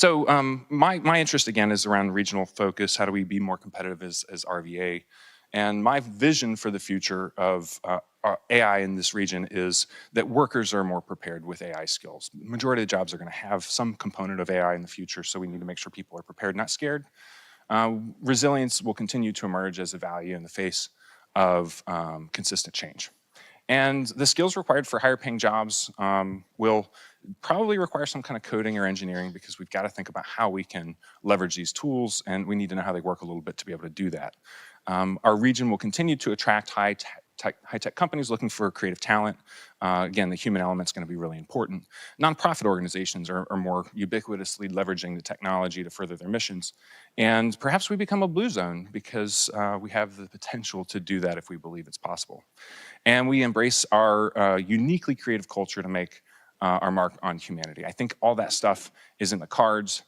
My interest, again, is around regional focus. How do we be more competitive as RVA? And my vision for the future of AI in this region is that workers are more prepared with AI skills. The majority of the jobs are going to have some component of AI in the future, so we need to make sure people are prepared, not scared. Resilience will continue to emerge as a value in the face of consistent change. And the skills required for higher paying jobs will probably require some kind of coding or engineering, because we've got to think about how we can leverage these tools, and we need to know how they work a little bit to be able to do that. Our region will continue to attract high-tech companies looking for creative talent. Again, the human element is going to be really important. Nonprofit organizations are more ubiquitously leveraging the technology to further their missions. And perhaps we become a blue zone, because we have the potential to do that if we believe it's possible. And we embrace our uniquely creative culture to make our mark on humanity. I think all that stuff is in the cards.